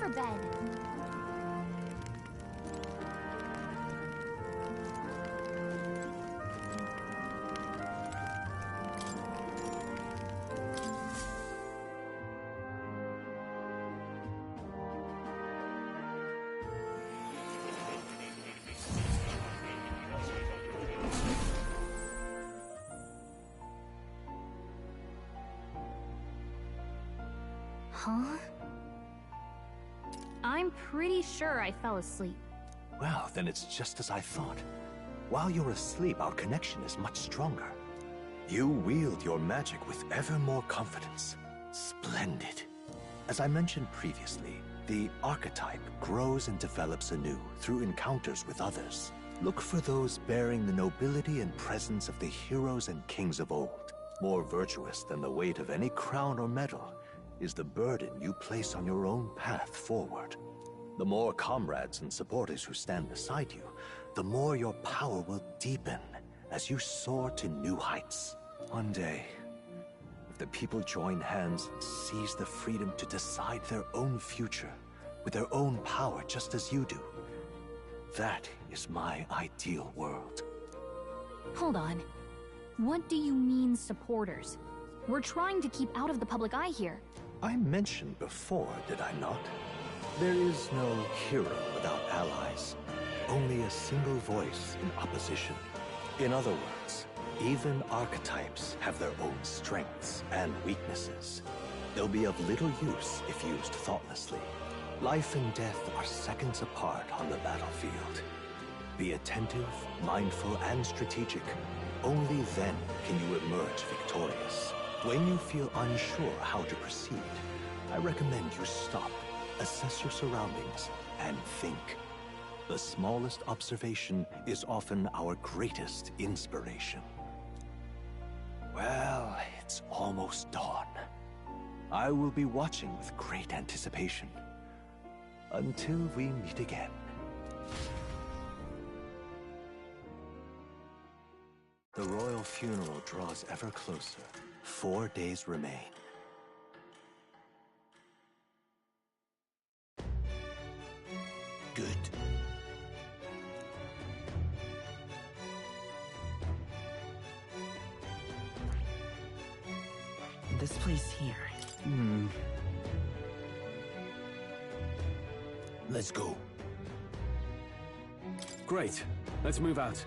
for bed. Huh? I'm pretty sure I fell asleep. Well, then it's just as I thought. While you're asleep, our connection is much stronger. You wield your magic with ever more confidence. Splendid. As I mentioned previously, the archetype grows and develops anew through encounters with others. Look for those bearing the nobility and presence of the heroes and kings of old. More virtuous than the weight of any crown or medal is the burden you place on your own path forward. The more comrades and supporters who stand beside you, the more your power will deepen as you soar to new heights. One day, if the people join hands and seize the freedom to decide their own future with their own power just as you do, that is my ideal world. Hold on. What do you mean, supporters? We're trying to keep out of the public eye here. I mentioned before, did I not? There is no hero without allies. Only a single voice in opposition. In other words, even archetypes have their own strengths and weaknesses. They'll be of little use if used thoughtlessly. Life and death are seconds apart on the battlefield. Be attentive, mindful, and strategic. Only then can you emerge victorious. When you feel unsure how to proceed, I recommend you stop, assess your surroundings, and think. The smallest observation is often our greatest inspiration. Well, it's almost dawn. I will be watching with great anticipation. Until we meet again. The royal funeral draws ever closer. 4 days remain. Good. This place here. Let's go. Great. Let's move out.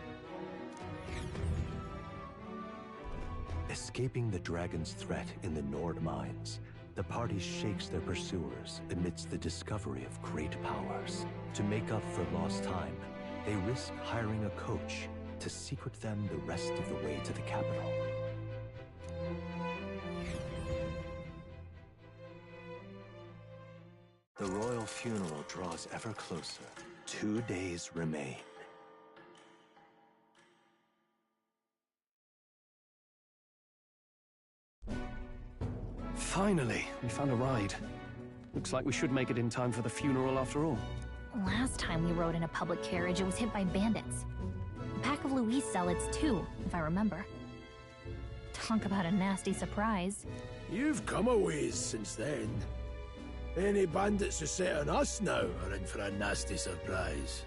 Escaping the dragon's threat in the Nord mines, the party shakes their pursuers amidst the discovery of great powers. To make up for lost time, they risk hiring a coach to secret them the rest of the way to the capital. The royal funeral draws ever closer. 2 days remain. Finally, we found a ride. Looks like we should make it in time for the funeral after all. Last time we rode in a public carriage, it was hit by bandits. A pack of Louis zealots too, if I remember. Talk about a nasty surprise. You've come a ways since then. Any bandits who set on us now are in for a nasty surprise.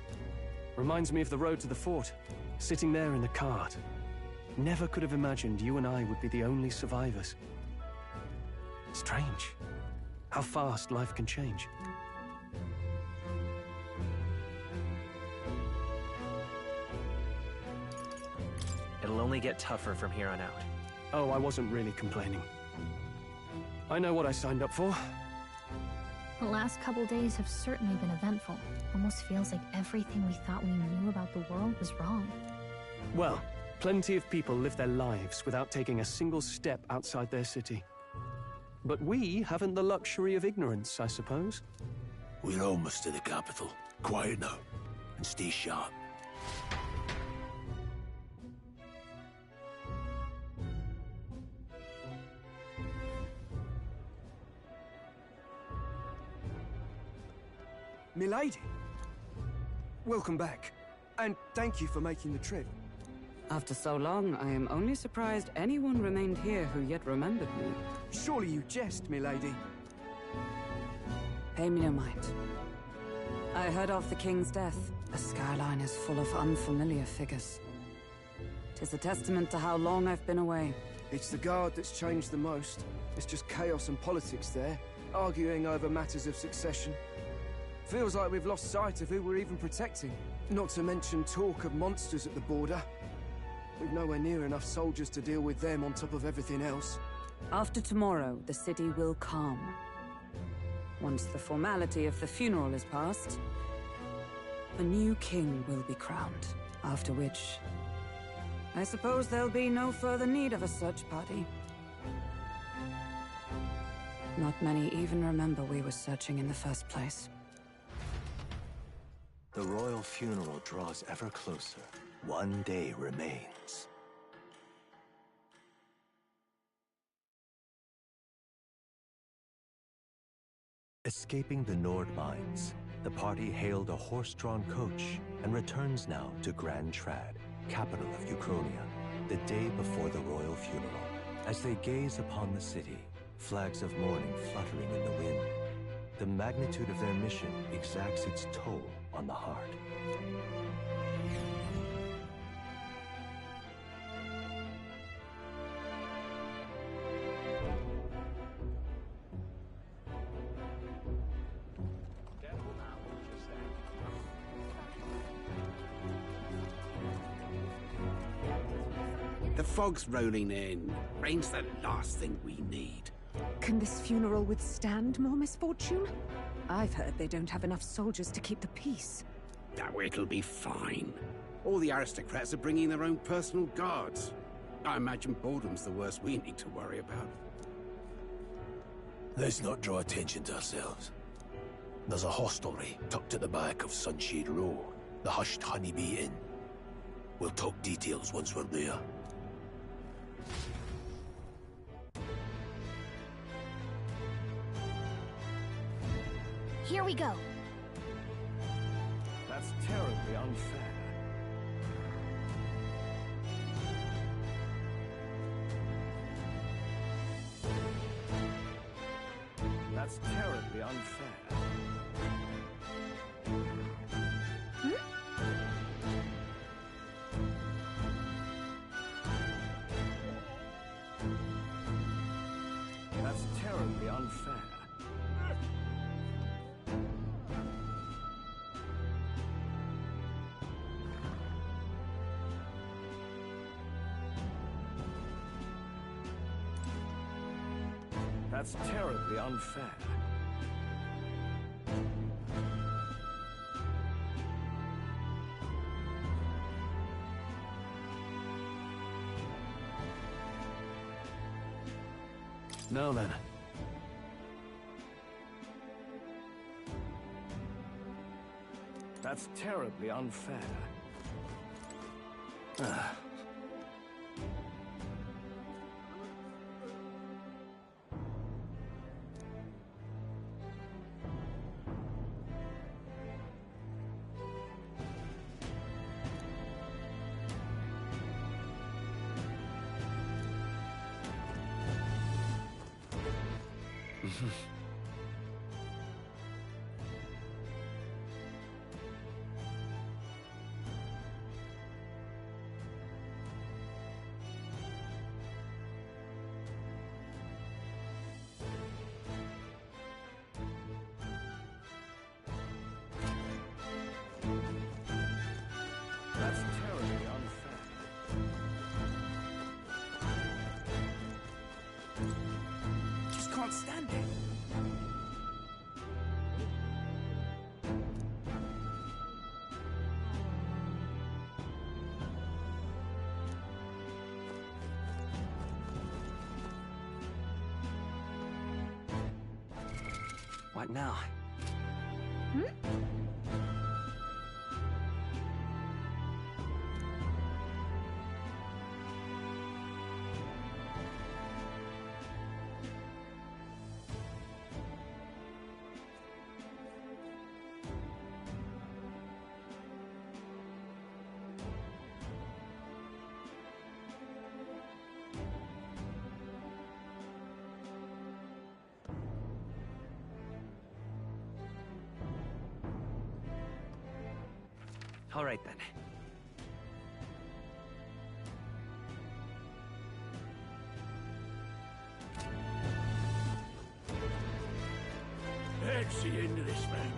Reminds me of the road to the fort, sitting there in the cart. Never could have imagined you and I would be the only survivors. Strange. How fast life can change. It'll only get tougher from here on out. Oh, I wasn't really complaining. I know what I signed up for. The last couple days have certainly been eventful. Almost feels like everything we thought we knew about the world was wrong. Well, plenty of people live their lives without taking a single step outside their city. But we haven't the luxury of ignorance, I suppose. We're almost to the capital. Quiet now, and stay sharp. Milady, welcome back, and thank you for making the trip. After so long, I am only surprised anyone remained here who yet remembered me. Surely you jest, milady. Pay me no mind. I heard of the king's death. The skyline is full of unfamiliar figures. 'Tis a testament to how long I've been away. It's the Guard that's changed the most. It's just chaos and politics there, arguing over matters of succession. Feels like we've lost sight of who we're even protecting. Not to mention talk of monsters at the border. We've nowhere near enough soldiers to deal with them on top of everything else. After tomorrow, the city will calm. Once the formality of the funeral is past, a new king will be crowned. After which, I suppose there'll be no further need of a search party. Not many even remember we were searching in the first place. The royal funeral draws ever closer. One day remains. Escaping the Nord mines, the party hailed a horse-drawn coach and returns now to Grand Trad, capital of Uchronia, the day before the royal funeral. As they gaze upon the city, flags of mourning fluttering in the wind, the magnitude of their mission exacts its toll on the heart. The fog's rolling in. Rain's the last thing we need. Can this funeral withstand more misfortune? I've heard they don't have enough soldiers to keep the peace. Oh, it'll be fine. All the aristocrats are bringing their own personal guards. I imagine boredom's the worst we need to worry about. Let's not draw attention to ourselves. There's a hostelry tucked at the back of Sunshade Row, the Hushed Honeybee Inn. We'll talk details once we're there. Here we go. That's terribly unfair. That's terribly unfair. That's terribly unfair. That's terribly unfair. Now then. That's terribly unfair. Ah. That's terribly unfair. Just can't stand it. What now? All right then. That's the end of this, man.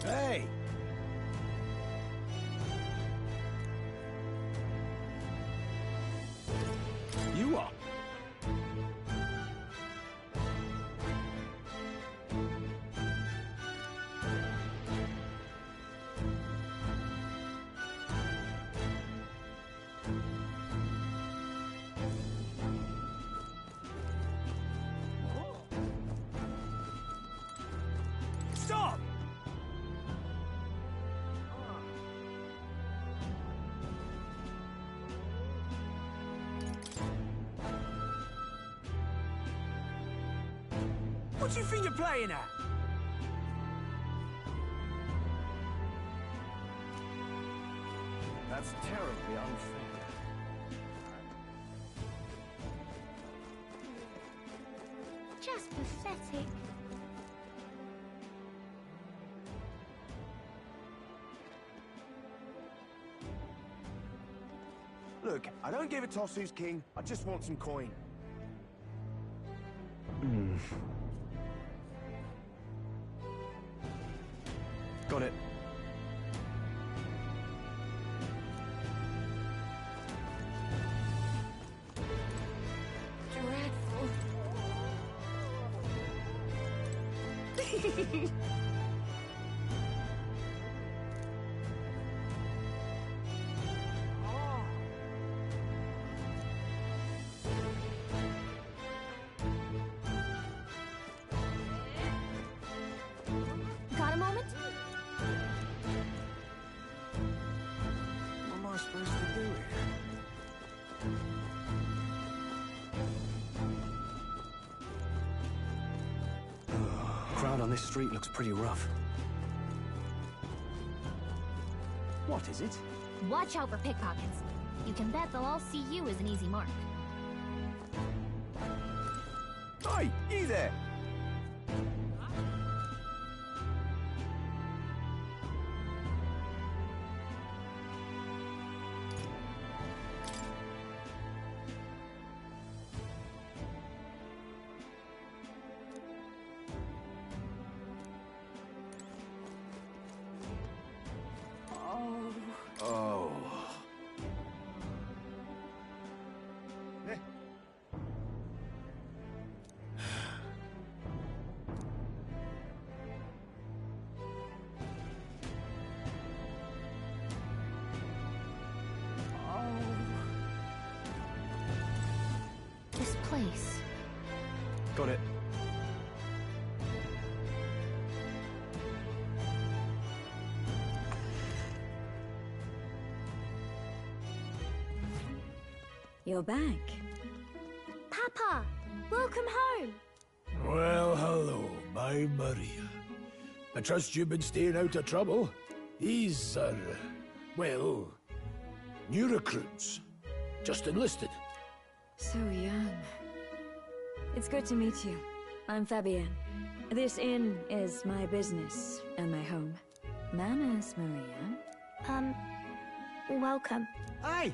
Hey! You are. Stop! What do you think you're playing at? That's terribly unfair. Just pathetic. Look, I don't give a toss who's king. I just want some coin. Got it. Dreadful. Got a moment? What am I supposed to do here? Crowd on this street looks pretty rough. What is it? Watch out for pickpockets. You can bet they'll all see you as an easy mark. Oi, you there! Oh. This place. Got it. You're back. Papa! Welcome home! Well, hello, my Maria. I trust you've been staying out of trouble. These are, well, new recruits. Just enlisted. So young. It's good to meet you. I'm Fabienne. This inn is my business and my home. Manners, Maria. Welcome. Hey!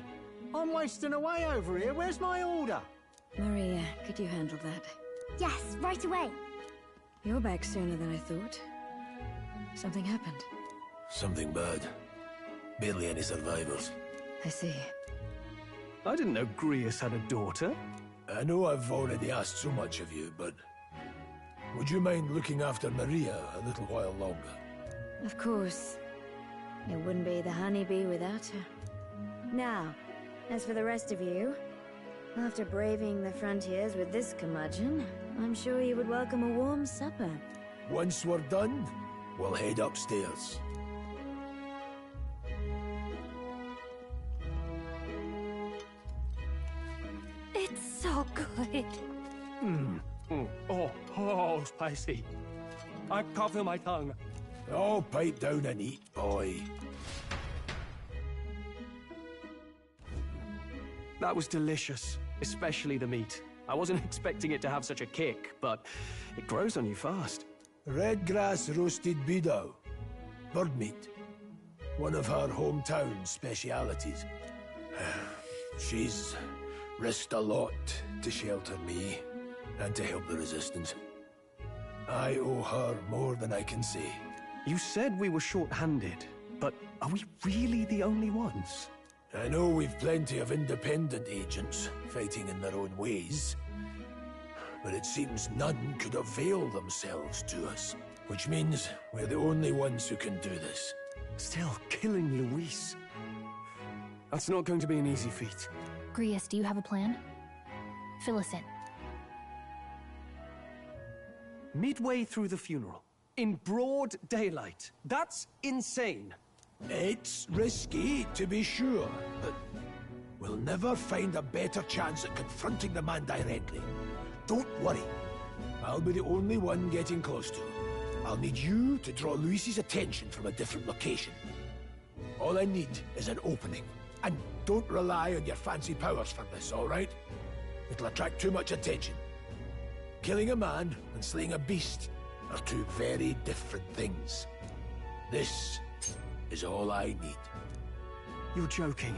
I'm wasting away over here. Where's my order? Maria, could you handle that? Yes, right away. You're back sooner than I thought. Something happened. Something bad. Barely any survivors. I see. I didn't know Grius had a daughter. I know I've already asked so much of you, but would you mind looking after Maria a little while longer? Of course. It wouldn't be the honeybee without her. Now, as for the rest of you, after braving the frontiers with this curmudgeon, I'm sure you would welcome a warm supper. Once we're done, we'll head upstairs. It's so good. Oh, spicy. I can't feel my tongue. Oh, pipe down and eat, boy. That was delicious, especially the meat. I wasn't expecting it to have such a kick, but it grows on you fast. Red grass roasted beedou. Bird meat. One of her hometown specialities. She's risked a lot to shelter me and to help the resistance. I owe her more than I can say. You said we were short-handed, but are we really the only ones? I know we've plenty of independent agents fighting in their own ways, but it seems none could avail themselves to us, which means we're the only ones who can do this. Still, killing Luis. That's not going to be an easy feat. Grius, do you have a plan? Fill us in. Midway through the funeral, in broad daylight. That's insane. It's risky, to be sure, but we'll never find a better chance at confronting the man directly. Don't worry. I'll be the only one getting close to him. I'll need you to draw Luis's attention from a different location. All I need is an opening. And don't rely on your fancy powers for this, all right? It'll attract too much attention. Killing a man and slaying a beast are two very different things. This is all I need. You're joking.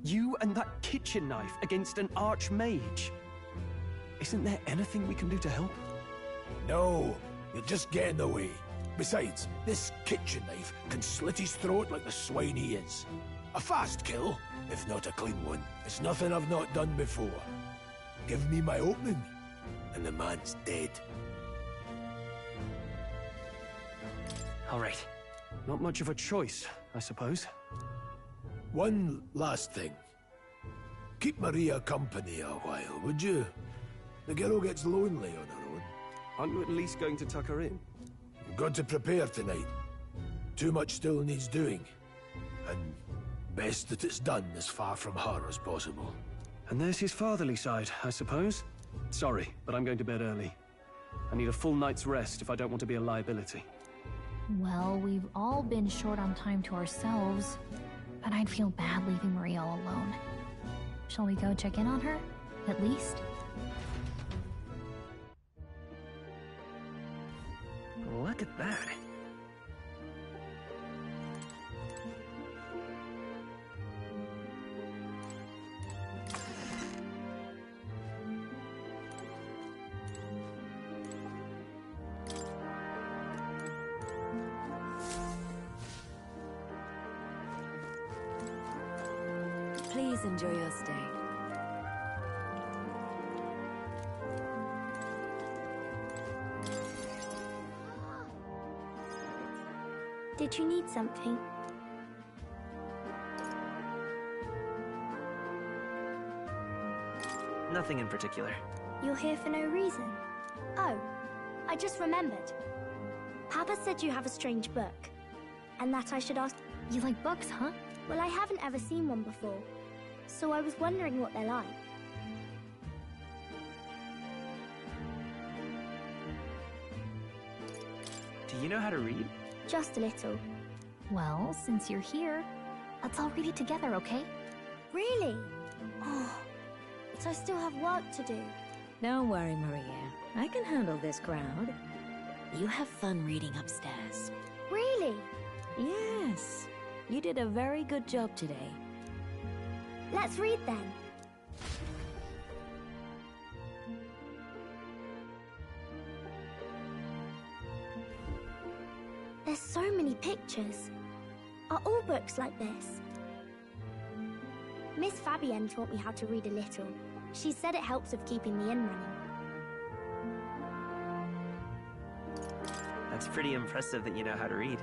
You and that kitchen knife against an archmage. Isn't there anything we can do to help? No, you'll just get in the way. Besides, this kitchen knife can slit his throat like the swine he is. A fast kill, if not a clean one. It's nothing I've not done before. Give me my opening, and the man's dead. All right. Not much of a choice, I suppose. One last thing. Keep Maria company a while, would you? The girl gets lonely on her own. Aren't you at least going to tuck her in? You've got to prepare tonight. Too much still needs doing. And best that it's done as far from her as possible. And there's his fatherly side, I suppose. Sorry, but I'm going to bed early. I need a full night's rest if I don't want to be a liability. Well, we've all been short on time to ourselves, but I'd feel bad leaving Maria all alone. Shall we go check in on her, at least? Look at that. Please enjoy your stay. Did you need something? Nothing in particular. You're here for no reason. Oh, I just remembered. Papa said you have a strange book, and that I should ask... You like books, huh? Well, I haven't ever seen one before, so I was wondering what they're like. Do you know how to read? Just a little. Well, since you're here, let's all read it together, okay? Really? Oh, but I still have work to do. Don't worry, Maria. I can handle this crowd. You have fun reading upstairs. Really? Yes. You did a very good job today. Let's read then. There's so many pictures. Are all books like this? Miss Fabienne taught me how to read a little. She said it helps with keeping the inn running. That's pretty impressive that you know how to read.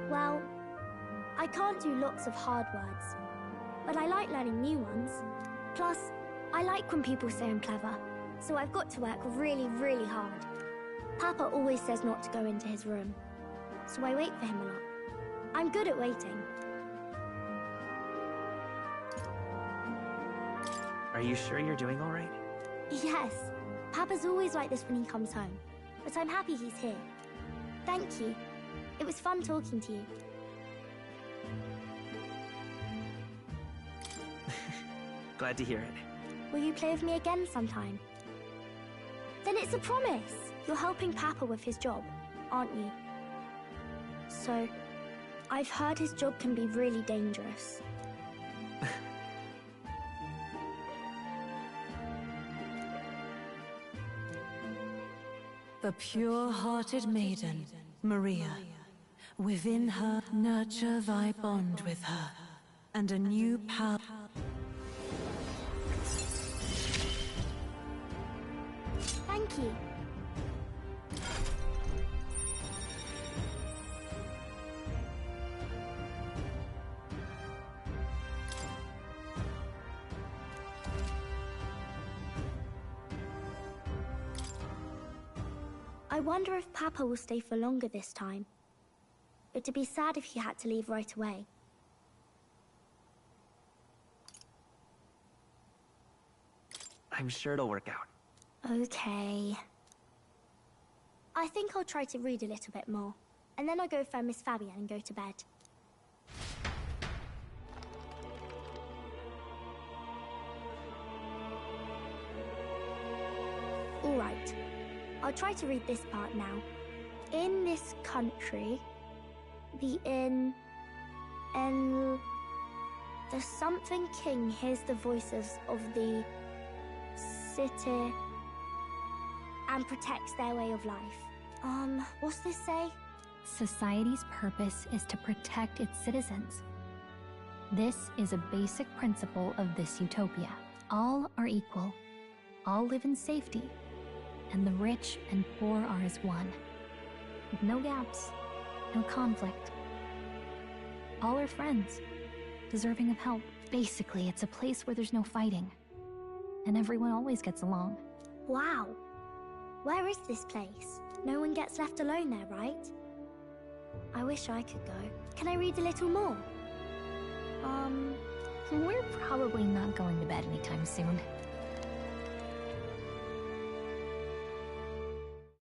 Well, I can't do lots of hard words, but I like learning new ones. Plus, I like when people say I'm clever, so I've got to work really, really hard. Papa always says not to go into his room, so I wait for him a lot. I'm good at waiting. Are you sure you're doing all right? Yes, Papa's always like this when he comes home, but I'm happy he's here. Thank you. It was fun talking to you. Glad to hear it. Will you play with me again sometime? Then it's a promise. You're helping Papa with his job. aren't you? So, I've heard his job can be really dangerous. The pure-hearted maiden, Maria. Within her, nurture thy bond with her, and a new power. Thank you. I wonder if Papa will stay for longer this time. It'd be sad if he had to leave right away. I'm sure it'll work out. Okay. I think I'll try to read a little bit more, and then I'll go find Miss Fabian and go to bed. Alright. I'll try to read this part now. In this country, the something king hears the voices of the city and protects their way of life. What's this say? Society's purpose is to protect its citizens. This is a basic principle of this utopia. All are equal. All live in safety. And the rich and poor are as one. With no gaps, no conflict. All are friends, deserving of help. Basically, it's a place where there's no fighting. And everyone always gets along. Wow. Where is this place? No one gets left alone there, right? I wish I could go. Can I read a little more? We're probably not going to bed anytime soon.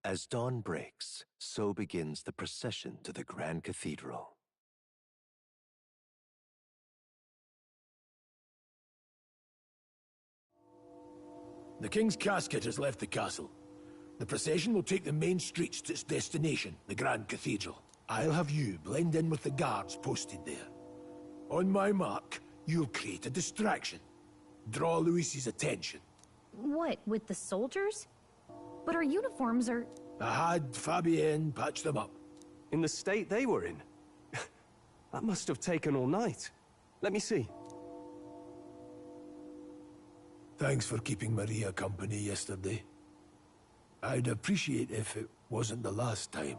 As dawn breaks, so begins the procession to the Grand Cathedral. The King's casket has left the castle. The procession will take the main streets to its destination, the Grand Cathedral. I'll have you blend in with the guards posted there. On my mark, you'll create a distraction. Draw Luis's attention. What, with the soldiers? But our uniforms are... I had Fabienne patch them up. In the state they were in? That must have taken all night. Let me see. Thanks for keeping Maria company yesterday. I'd appreciate if it wasn't the last time.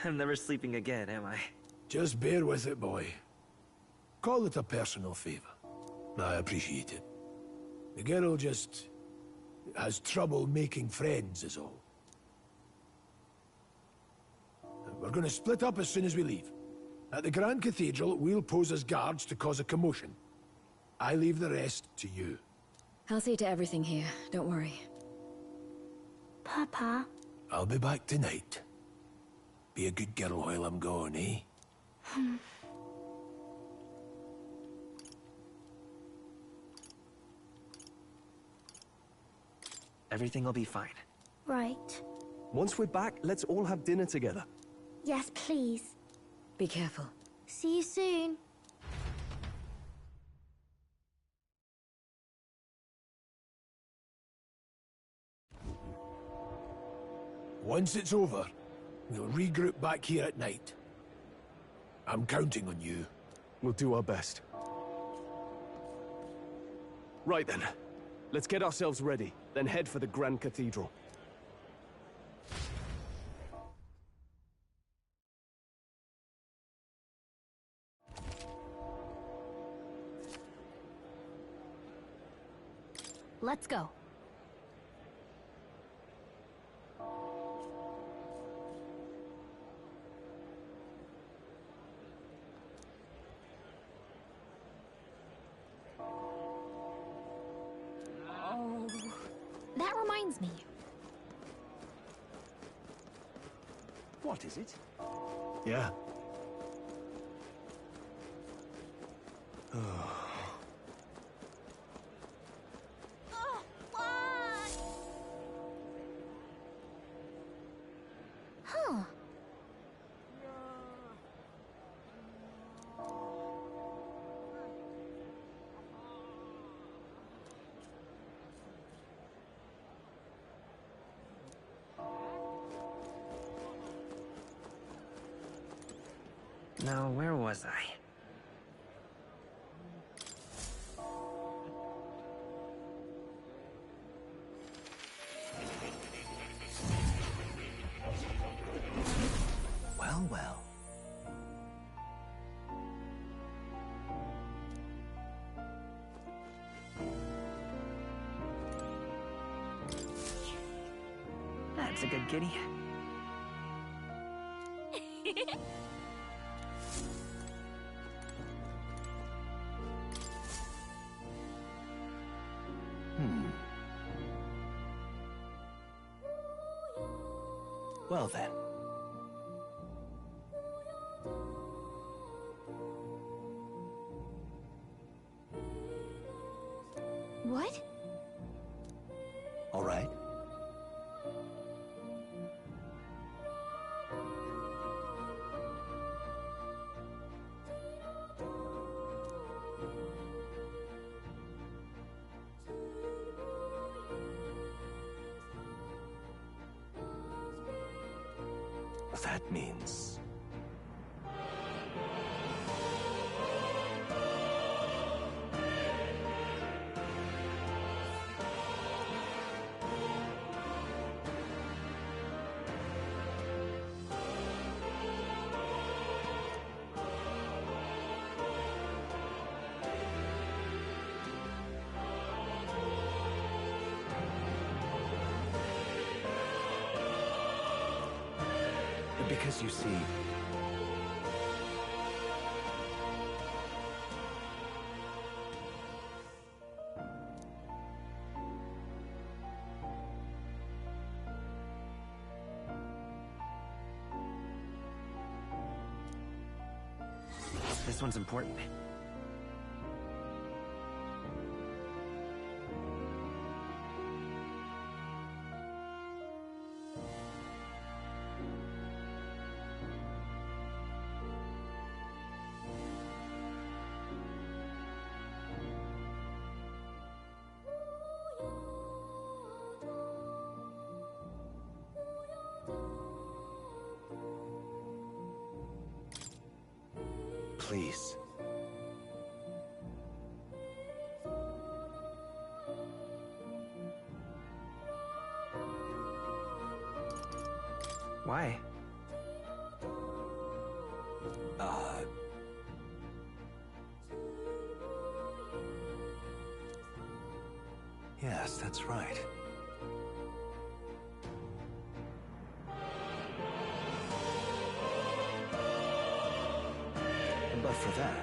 I'm never sleeping again, am I? Just bear with it, boy. Call it a personal favor. I appreciate it. The girl just has trouble making friends, is all. We're gonna split up as soon as we leave. At the Grand Cathedral, we'll pose as guards to cause a commotion. I leave the rest to you. I'll see to everything here, don't worry. Papa. I'll be back tonight. Be a good girl while I'm gone, eh? Everything will be fine. Right. Once we're back, let's all have dinner together. Yes, please. Be careful. See you soon. Once it's over, we'll regroup back here at night. I'm counting on you. We'll do our best. Right then. Let's get ourselves ready, then head for the Grand Cathedral. Let's go. That reminds me. What is it? Yeah. Huh. Now, where was I? Well, well. That's a good kitty. Well then. What? All right. That means... Because you see... This one's important. Please. Why? Yes, that's right. But for that...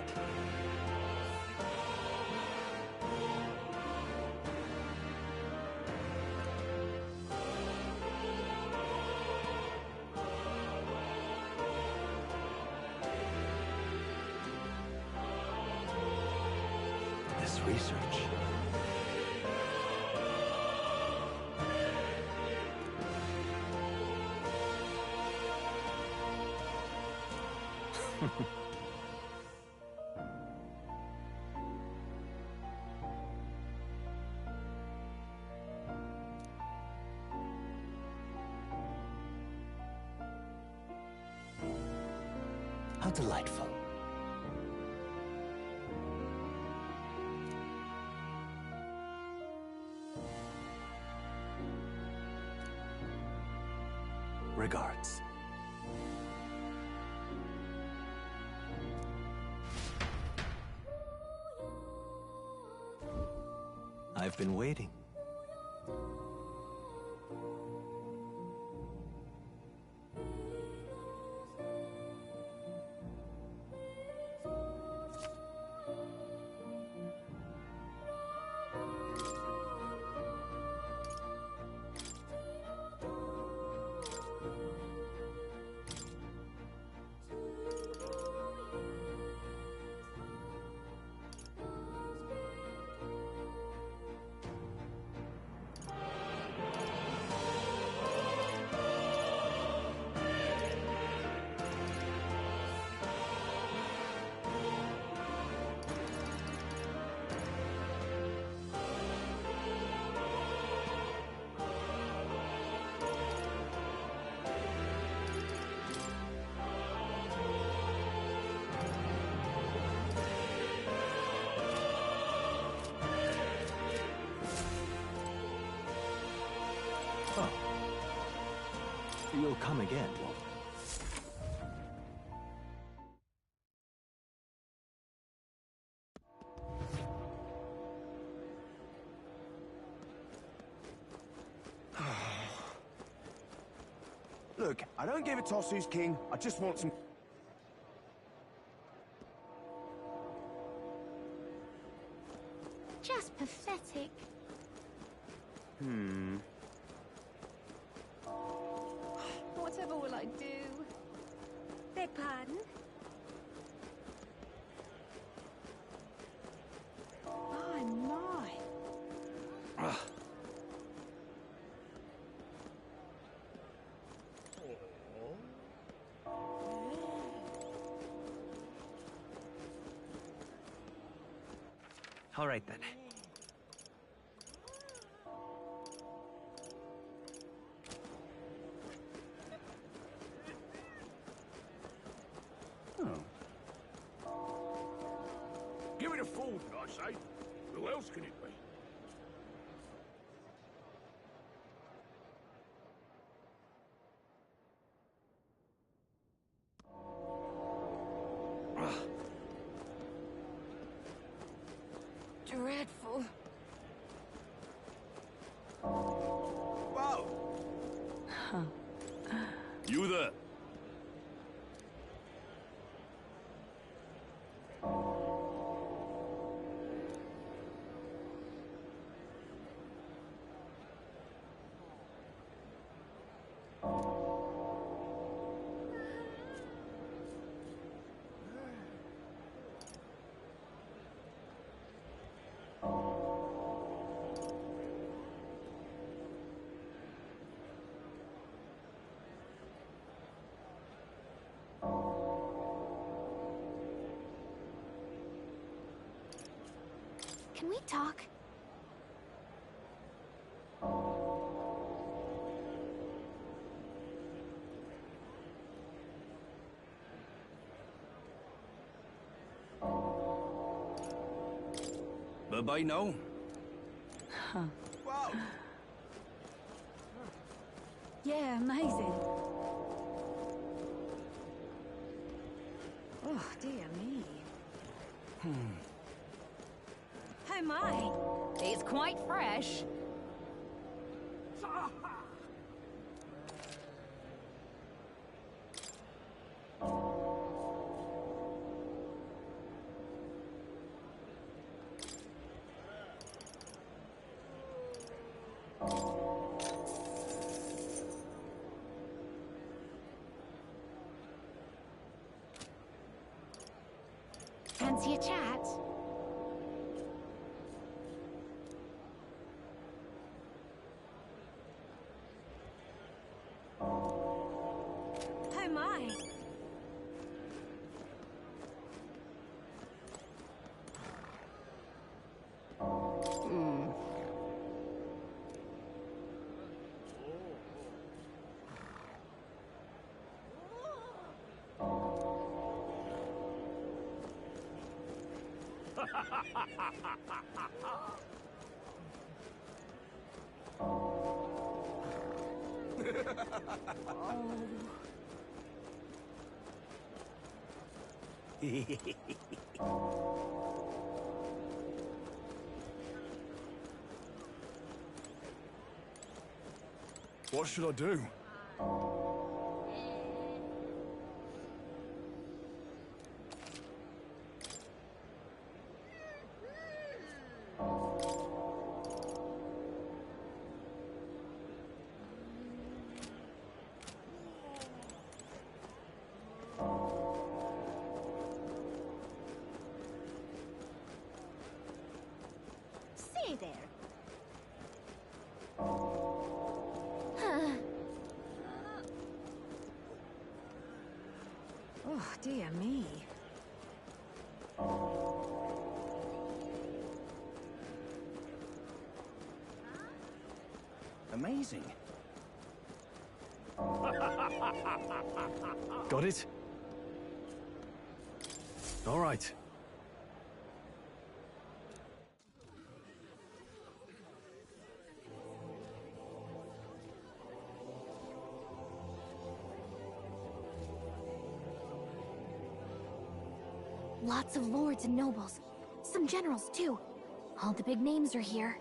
this research... How delightful. Regards. I've been waiting. Oh. You'll come again, won't you? Look, I don't give a toss who's king. I just want some... Just pathetic. Whatever will I do? Beg pardon? My, my. All right then. Give it a food, I say. Who else can it be? Dreadful. Whoa! You there? Can we talk? Bye-bye now. Whoa! Yeah, amazing. Oh, dear me. Oh my! It's quite fresh. Fancy a chat? Oh my. What should I do? Say there. Oh, dear me. Amazing. Got it? All right. Lots of lords and nobles. Some generals, too. All the big names are here.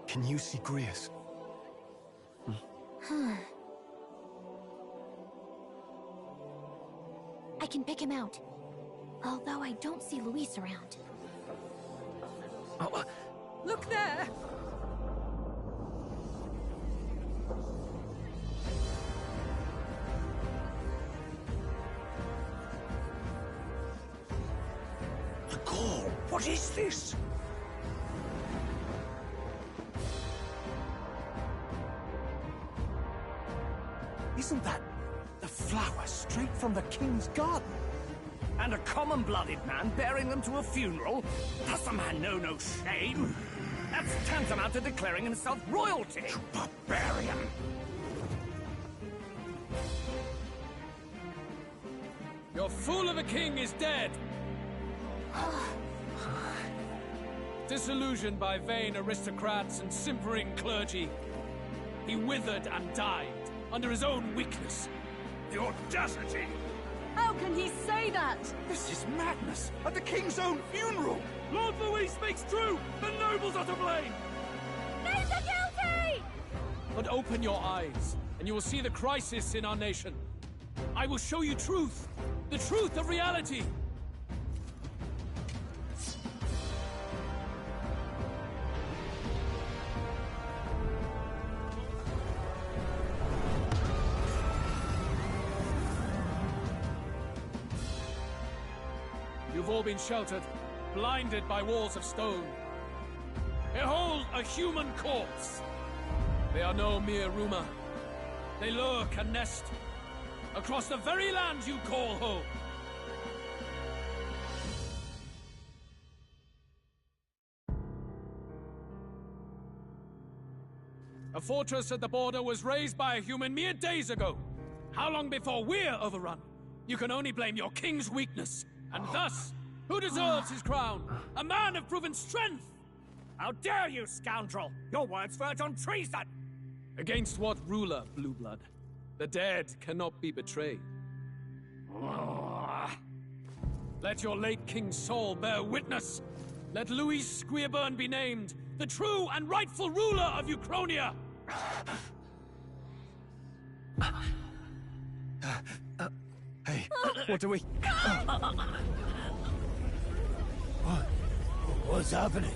Can you see Grius? I can pick him out. Although I don't see Luis around. Oh, Look there! What is this? Isn't that the flower straight from the king's garden? And a common-blooded man bearing them to a funeral? Does the man know no shame? That's tantamount to declaring himself royalty. You barbarian! Your fool of a king is dead! Disillusioned by vain aristocrats and simpering clergy, he withered and died under his own weakness. The audacity! How can he say that? This is madness! At the king's own funeral! Lord Louis speaks true! The nobles are to blame! Names are guilty! But open your eyes, and you will see the crisis in our nation. I will show you truth! The truth of reality! You've all been sheltered, blinded by walls of stone. Behold a human corpse! They are no mere rumor. They lurk and nest across the very land you call home. A fortress at the border was raised by a human mere days ago. How long before we're overrun? You can only blame your king's weakness. And thus, who deserves his crown? A man of proven strength! How dare you, scoundrel! Your words verge on treason! Against what ruler, Blue Blood? The dead cannot be betrayed. Let your late king's soul bear witness! Let Louis Squeerburn be named the true and rightful ruler of Uchronia! Hey, what do we... What's happening?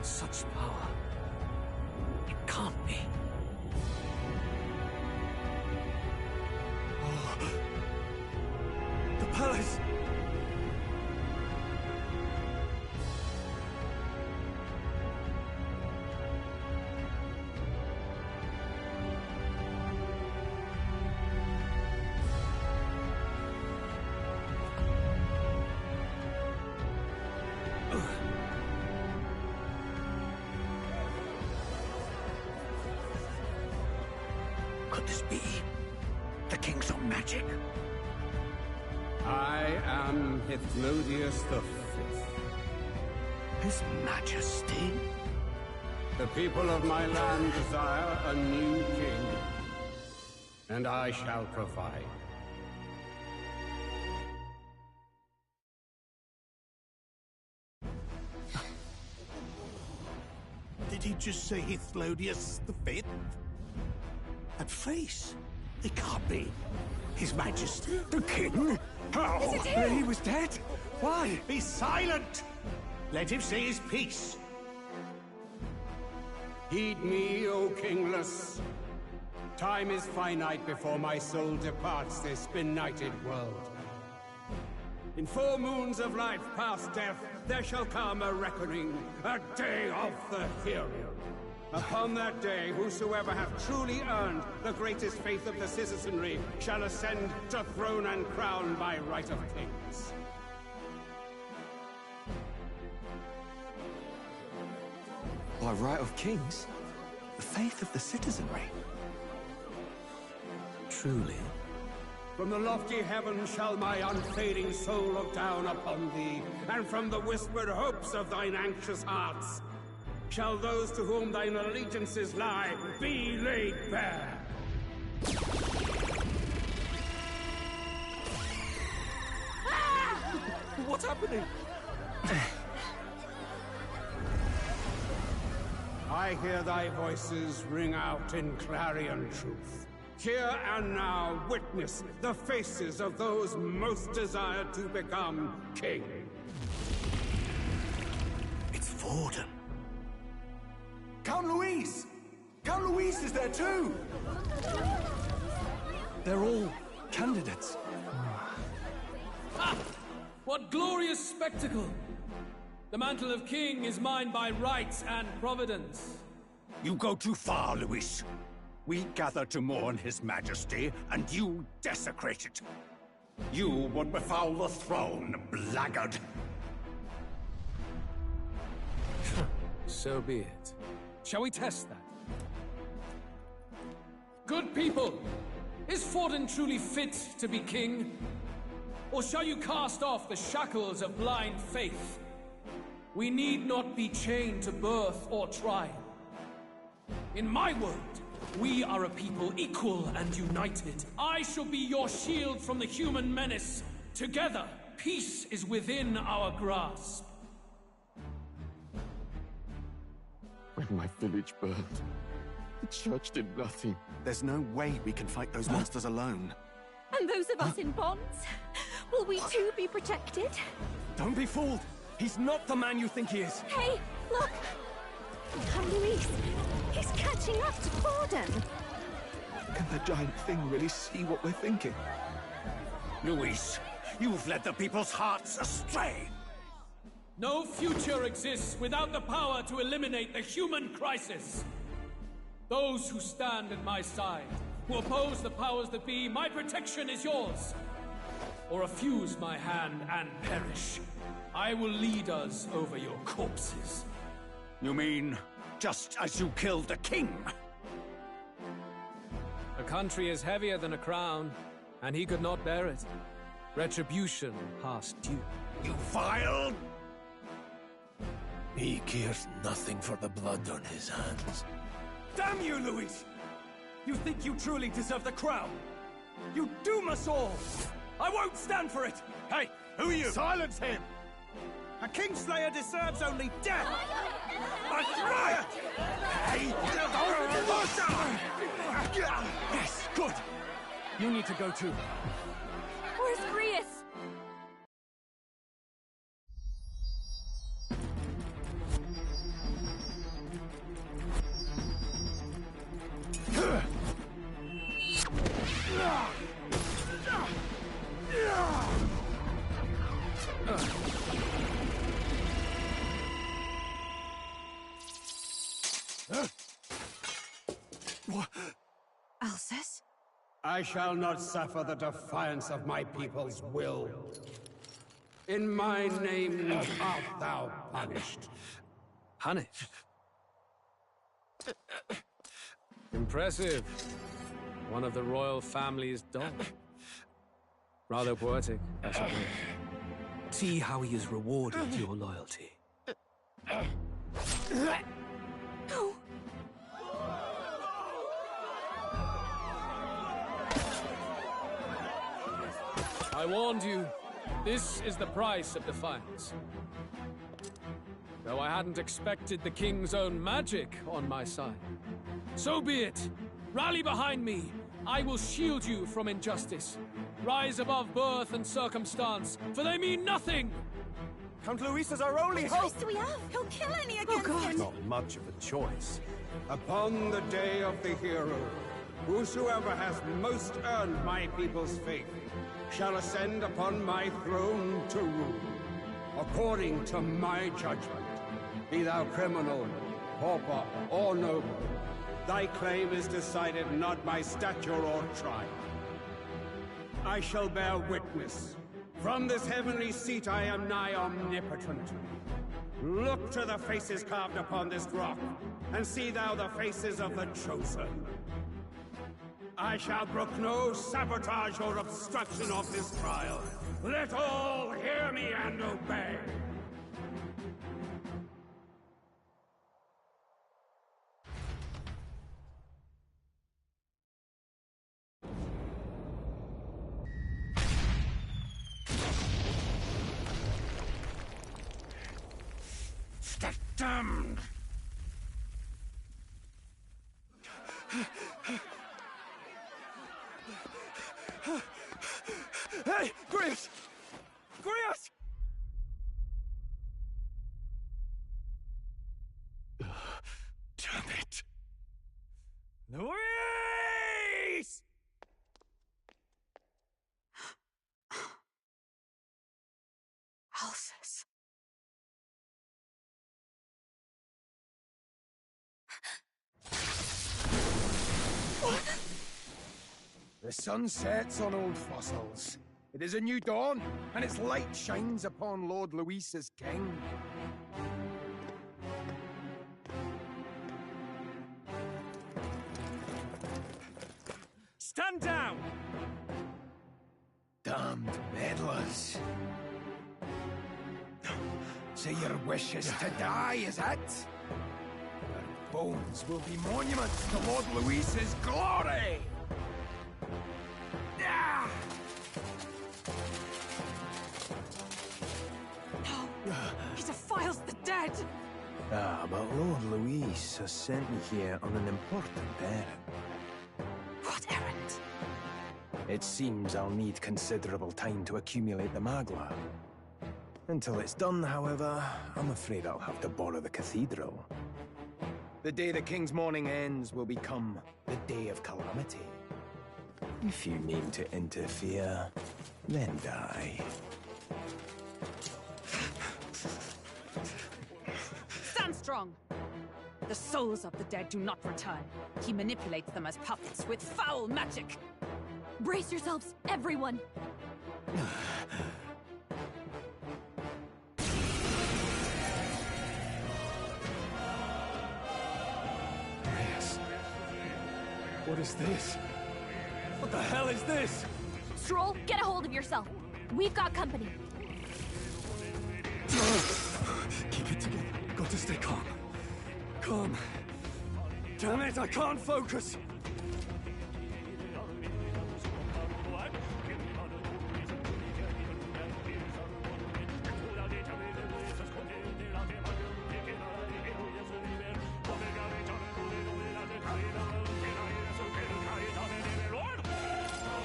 Such power. It can't be. The palace! Could this be the king's own magic? I am Hythlodius V. His Majesty? The people of my land desire a new king, and I shall provide. Did he just say Hythlodius V? That face? It can't be. His Majesty. The king? How? Is it him? He was dead? Why? Be silent! Let him say his piece. Heed me, O kingless. Time is finite before my soul departs this benighted world. In 4 moons of life past death, there shall come a reckoning, a day of the hero. Upon that day, whosoever hath truly earned the greatest faith of the citizenry shall ascend to throne and crown by right of kings. By right of kings? The faith of the citizenry? Truly? From the lofty heavens shall my unfading soul look down upon thee, and from the whispered hopes of thine anxious hearts shall those to whom thine allegiances lie be laid bare. What's happening? I hear thy voices ring out in clarion truth. Here and now witness the faces of those most desired to become king. It's Vorden. Count Louise! Count Louise is there too! They're all candidates. Ha! What glorious spectacle! The mantle of king is mine by rights and providence. You go too far, Louis. We gather to mourn his majesty, and you desecrate it. You would befoul the throne, blackguard. So be it. Shall we test that? Good people, is Vorden truly fit to be king? Or shall you cast off the shackles of blind faith? We need not be chained to birth or trial. In my world, we are a people equal and united. I shall be your shield from the human menace. Together, peace is within our grasp. When my village burned, the church did nothing. There's no way we can fight those monsters alone. And those of us in bonds? Will we too be protected? Don't be fooled! He's not the man you think he is! Hey, look! Come, Louise! He's catching up to Vorden! Can the giant thing really see what we're thinking? Louis, you've led the people's hearts astray! No future exists without the power to eliminate the human crisis. Those who stand at my side, who oppose the powers that be, my protection is yours. Or refuse my hand and perish. I will lead us over your corpses. You mean, just as you killed the king? A country is heavier than a crown, and he could not bear it. Retribution past due. You vile... He cares nothing for the blood on his hands. Damn you, Luis! You think you truly deserve the crown? You doom us all! I won't stand for it! Hey, who are you? Silence him! A Kingslayer deserves only death! A riot! Hey! Yes, good! You need to go too. Where's Grius? Alcest? I shall not suffer the defiance of my people's will. In my name art thou punished. Punished? Impressive. One of the royal family's dog. Rather poetic, I suppose. See how he has rewarded your loyalty. No. I warned you. This is the price of defiance. Though I hadn't expected the king's own magic on my side. So be it. Rally behind me. I will shield you from injustice. Rise above birth and circumstance, for they mean nothing! Count Luis is our only What hope! choice do we have? He'll kill any against him! Not much of a choice. Upon the day of the hero, whosoever has most earned my people's faith shall ascend upon my throne to rule, according to my judgment. Be thou criminal, pauper, or noble, thy claim is decided not by stature or tribe. I shall bear witness. From this heavenly seat I am nigh omnipotent. Look to the faces carved upon this rock, and see thou the faces of the chosen. I shall brook no sabotage or obstruction of this trial. Let all hear me and obey. Damned! Hey! Grius! Grius! Damn it! Luis! Alcest. The sun sets on old fossils. It is a new dawn, and its light shines upon Lord Luis as king. Stand down! Damned meddlers. So your wish is to die, is it? Your bones will be monuments to Lord Luis's glory! No! He defiles the dead! Ah, but Lord Luis has sent me here on an important errand. What errand? It seems I'll need considerable time to accumulate the Magla. Until it's done, however, I'm afraid I'll have to borrow the cathedral. The day the king's mourning ends will become the day of calamity. If you mean to interfere, then die. Stand strong! The souls of the dead do not return. He manipulates them as puppets with foul magic! Brace yourselves, everyone! Yes. What is this? What the hell is this? Stroll, get a hold of yourself. We've got company. Keep it together. Got to stay calm. Calm. Damn it, I can't focus!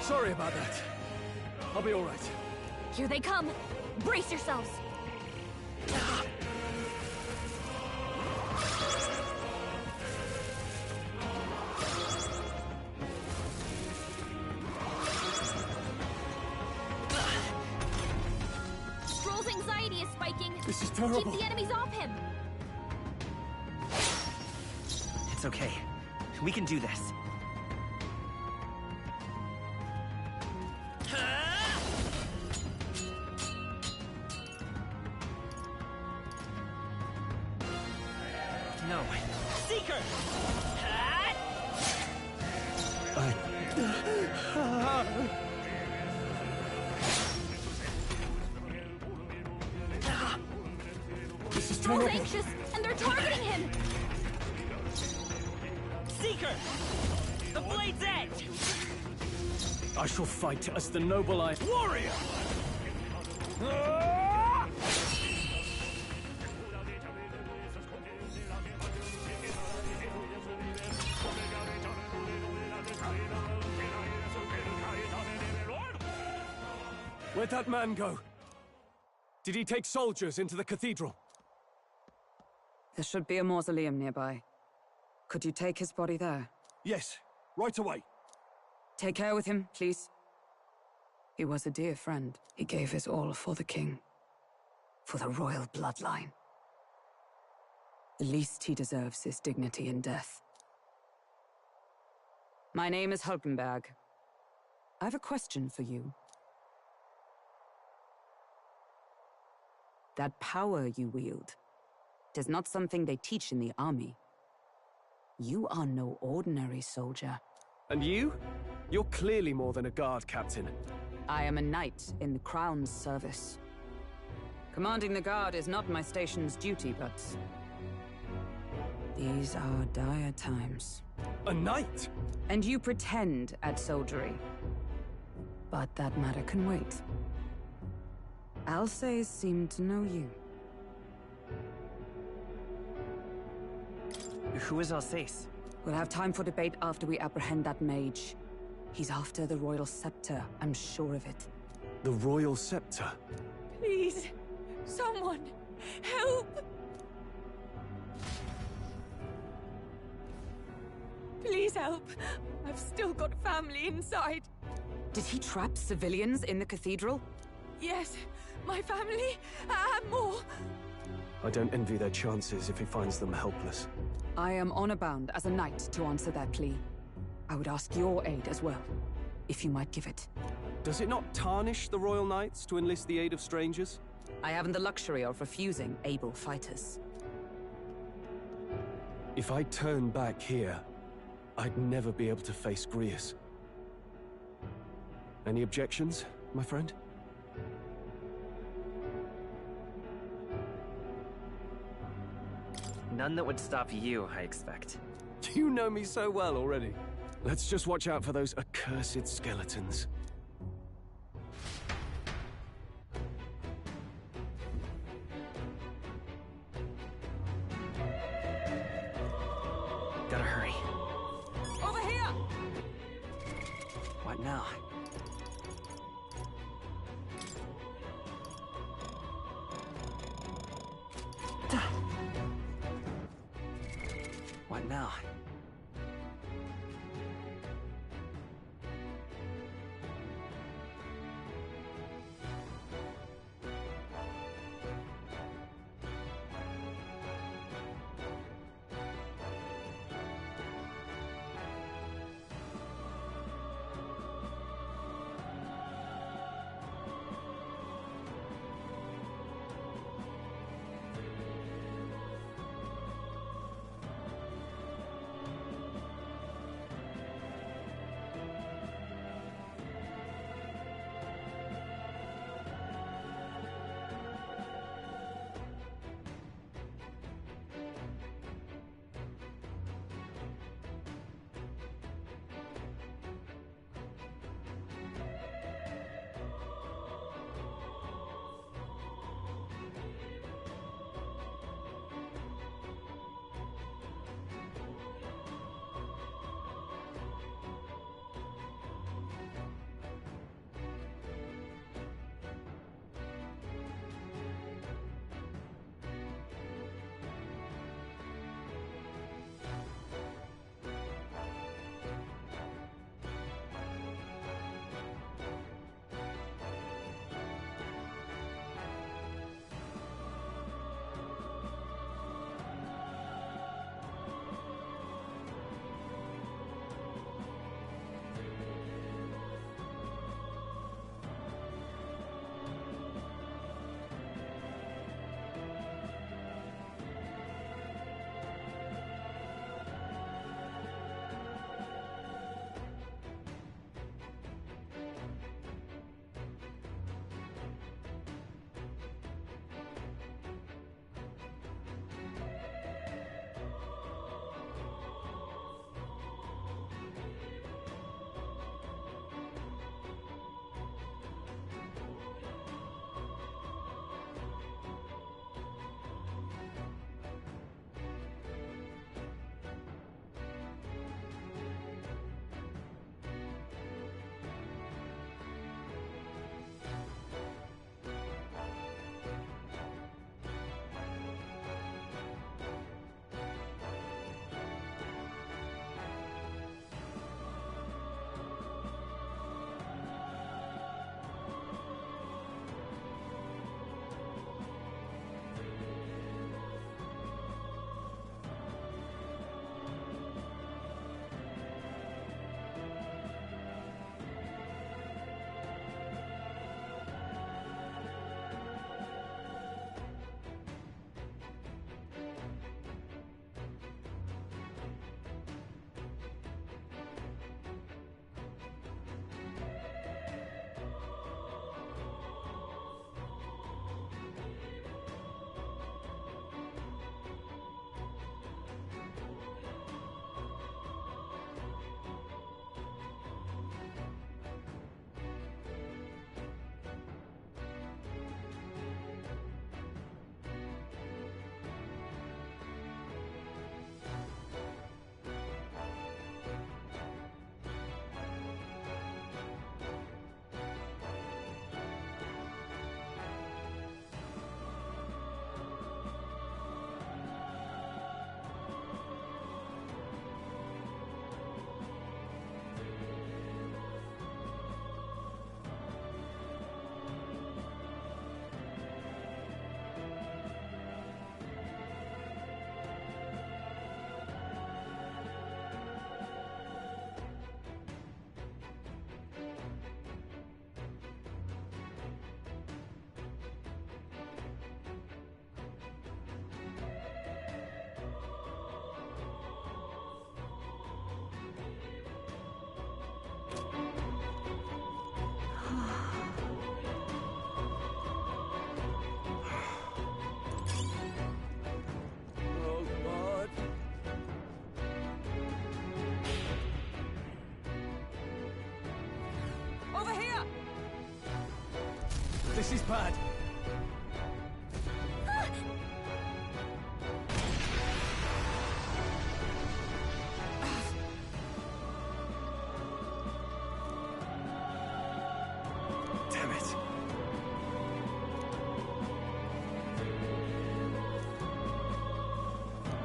Sorry about that. I'll be all right. Here they come! Brace yourselves! Stroll's anxiety is spiking. This is terrible. Keep the enemies off him! It's okay. We can do this. No. Seeker! This is Stroll's terrible. anxious, and they're targeting him! Seeker! The blade's edge! I shall fight as the noble warrior! Where'd that man go? Did he take soldiers into the cathedral? There should be a mausoleum nearby. Could you take his body there? Yes, right away. Take care with him, please. He was a dear friend. He gave his all for the king. For the royal bloodline. The least he deserves is dignity in death. My name is Hulkenberg. I have a question for you. That power you wield, it is not something they teach in the army. You are no ordinary soldier. And you? You're clearly more than a guard captain. I am a knight in the Crown's service. Commanding the guard is not my station's duty, but... these are dire times. A knight? And you pretend at soldiery. But that matter can wait. Alsays seem to know you. Who is Alsace? We'll have time for debate after we apprehend that mage. He's after the royal scepter, I'm sure of it. The royal scepter? Please, someone, help! Please help. I've still got family inside. Did he trap civilians in the cathedral? Yes, my family, and more. I don't envy their chances if he finds them helpless. I am honor-bound as a knight to answer their plea. I would ask your aid as well, if you might give it. Does it not tarnish the Royal Knights to enlist the aid of strangers? I haven't the luxury of refusing able fighters. If I turn back here, I'd never be able to face Grius. Any objections, my friend? None that would stop you, I expect. You know me so well already. Let's just watch out for those accursed skeletons. Gotta hurry. Over here! What now? What now? Over here! This is bad. Damn it.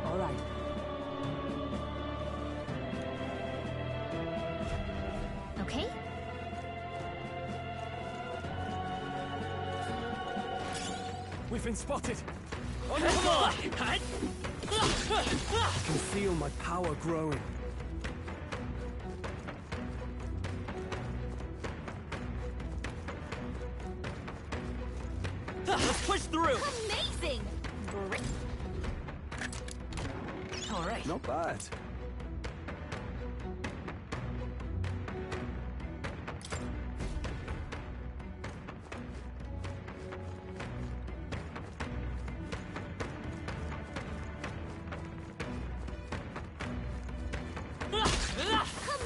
All right. Okay? We've been spotted. Come on! I can feel my power growing. Let's push through! Amazing! All right. Not bad.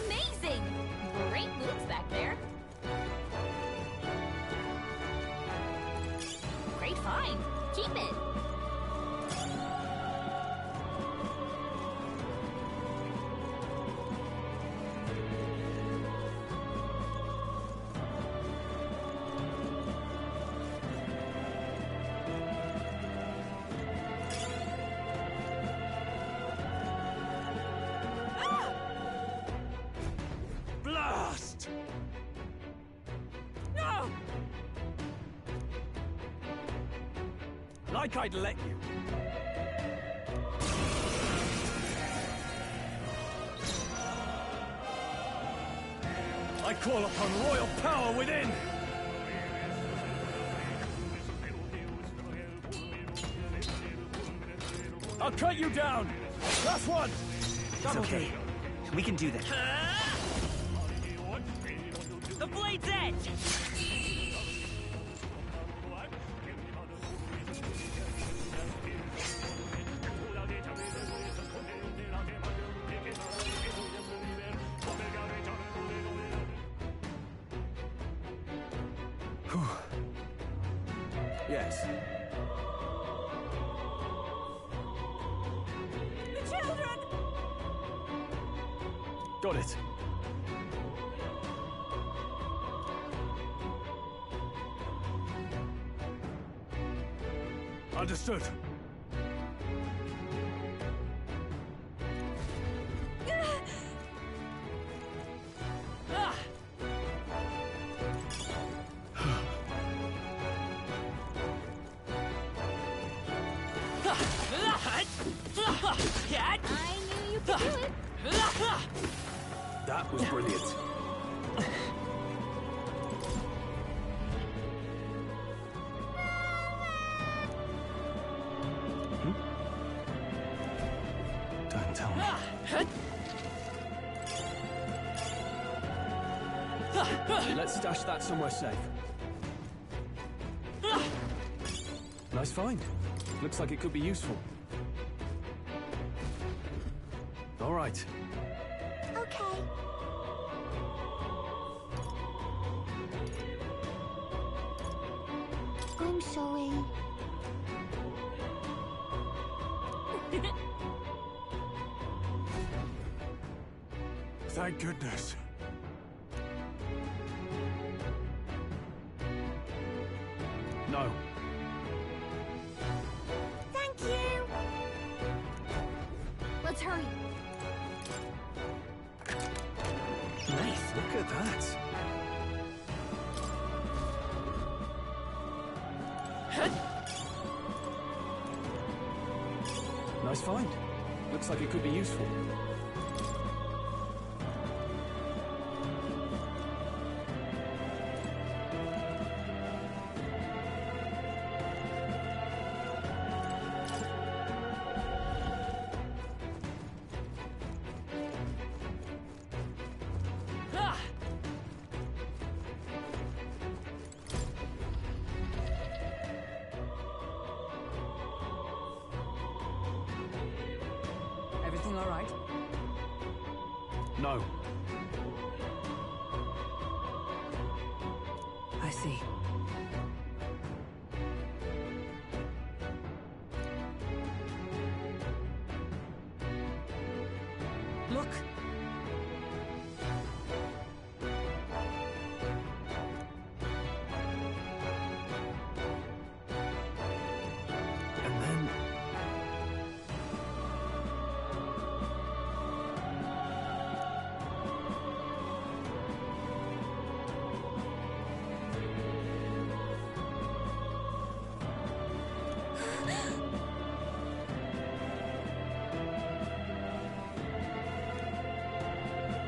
Amazing! Great moves back there. Great find. Keep it. Blast! No! Like I'd let you. I call upon royal power within! I'll cut you down! Last one! It's okay. We can do that. The blade's edge! Yes. The children! Got it. Understood. I knew you could do it. That was brilliant. Don't tell me. Let's stash that somewhere safe. Nice find. Looks like it could be useful. All right. Okay. I'm sorry. Thank goodness. No. Thank you. Let's hurry. Nice. Look at that. Nice find. Looks like it could be useful. Everything all right? No. I see. Look! And then...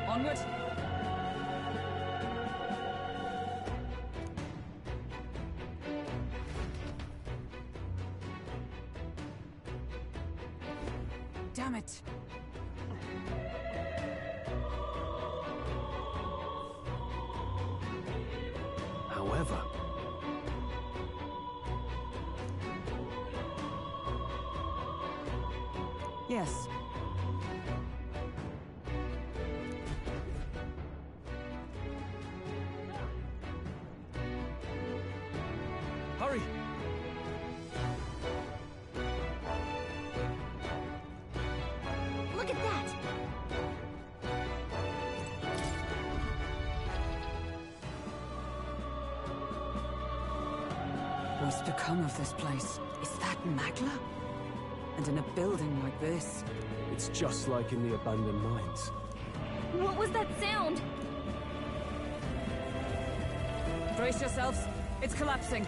Onward! Damn it! However... Yes. Hurry! Look at that! What's become of this place? Is that Magla? And in a building like this? It's just like in the abandoned mines. What was that sound? Brace yourselves. It's collapsing.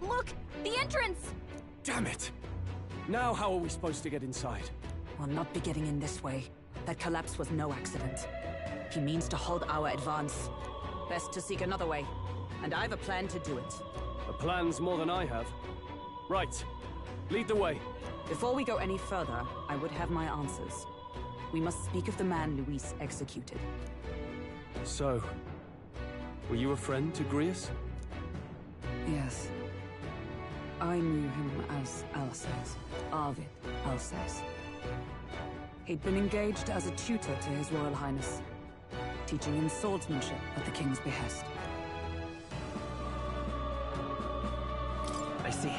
Look! The entrance! Damn it! Now how are we supposed to get inside? We'll not be getting in this way. That collapse was no accident. He means to halt our advance. Best to seek another way. And I've a plan to do it. A plan's more than I have. Right. Lead the way. Before we go any further, I would have my answers. We must speak of the man Luis executed. So, were you a friend to Grius? Yes. I knew him as Alsace. Arvid Alsace. He'd been engaged as a tutor to His Royal Highness, teaching him swordsmanship at the King's behest. I see.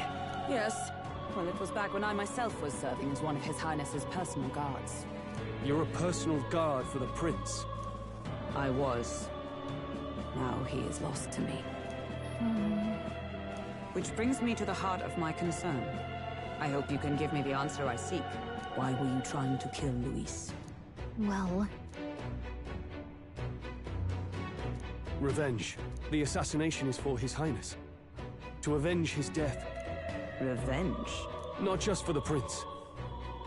Yes. Well, it was back when I myself was serving as one of His Highness's personal guards. You're a personal guard for the Prince. I was. Now he is lost to me. Which brings me to the heart of my concern. I hope you can give me the answer I seek. Why were you trying to kill Luis? Well... Revenge. The assassination is for His Highness. To avenge his death. Revenge? Not just for the Prince.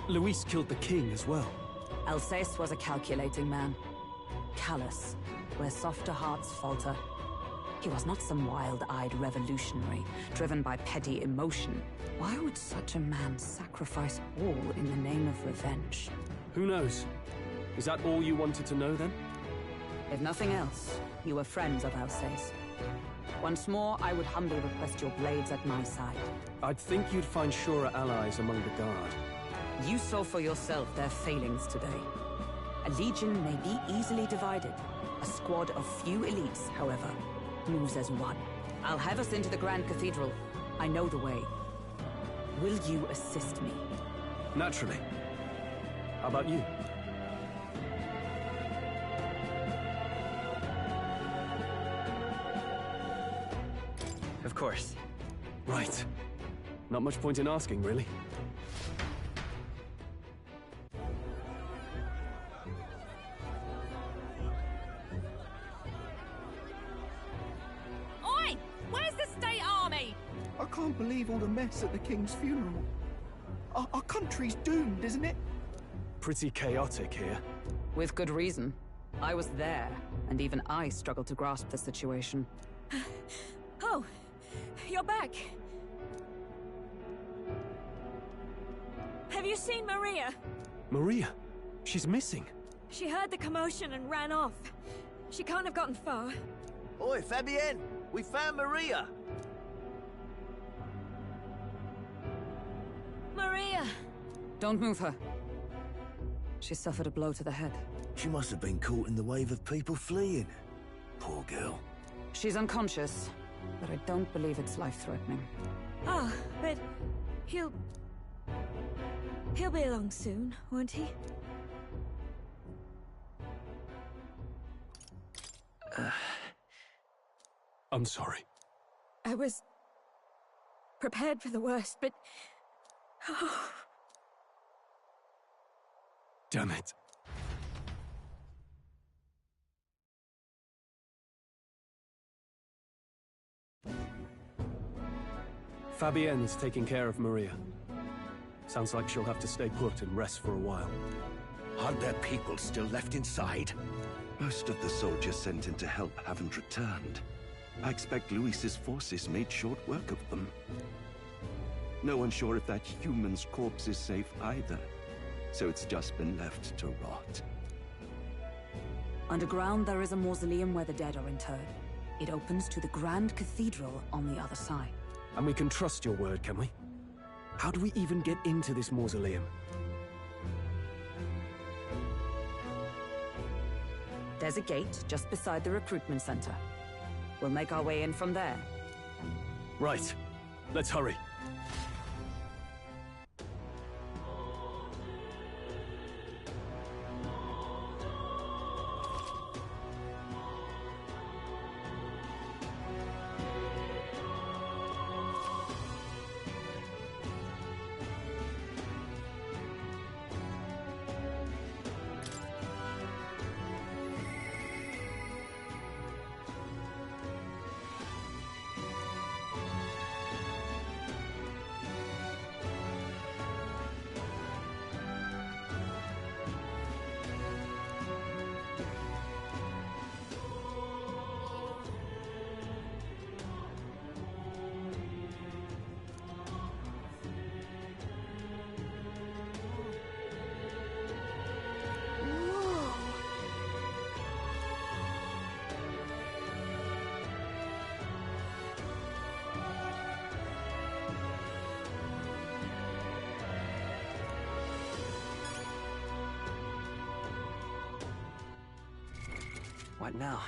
Luis killed the King as well. Alsace was a calculating man. Callous, where softer hearts falter. He was not some wild-eyed revolutionary, driven by petty emotion. Why would such a man sacrifice all in the name of revenge? Who knows? Is that all you wanted to know, then? If nothing else, you were friends of Alsace. Once more, I would humbly request your blades at my side. I'd think you'd find surer allies among the Guard. You saw for yourself their failings today. A legion may be easily divided. A squad of few elites, however, moves as one. I'll have us into the Grand Cathedral. I know the way. Will you assist me? Naturally. How about you? Of course. Right. Not much point in asking, really. Oi! Where's the state army? I can't believe all the mess at the King's funeral. Our country's doomed, isn't it? Pretty chaotic here. With good reason. I was there, and even I struggled to grasp the situation. Oh, you're back. Have you seen Maria? Maria? She's missing. She heard the commotion and ran off. She can't have gotten far. Oi, Fabienne! We found Maria! Maria! Don't move her. She suffered a blow to the head. She must have been caught in the wave of people fleeing. Poor girl. She's unconscious, but I don't believe it's life-threatening. Ah, but he'll be along soon, won't he? I'm sorry. I was prepared for the worst, but... Oh. Damn it. Fabienne is taking care of Maria. Sounds like she'll have to stay put and rest for a while. Aren't there people still left inside? Most of the soldiers sent in to help haven't returned. I expect Luis's forces made short work of them. No one's sure if that human's corpse is safe either, so it's just been left to rot. Underground, there is a mausoleum where the dead are interred. It opens to the Grand Cathedral on the other side. And we can trust your word, can we? How do we even get into this mausoleum? There's a gate just beside the recruitment center. We'll make our way in from there. Right. Let's hurry. What now?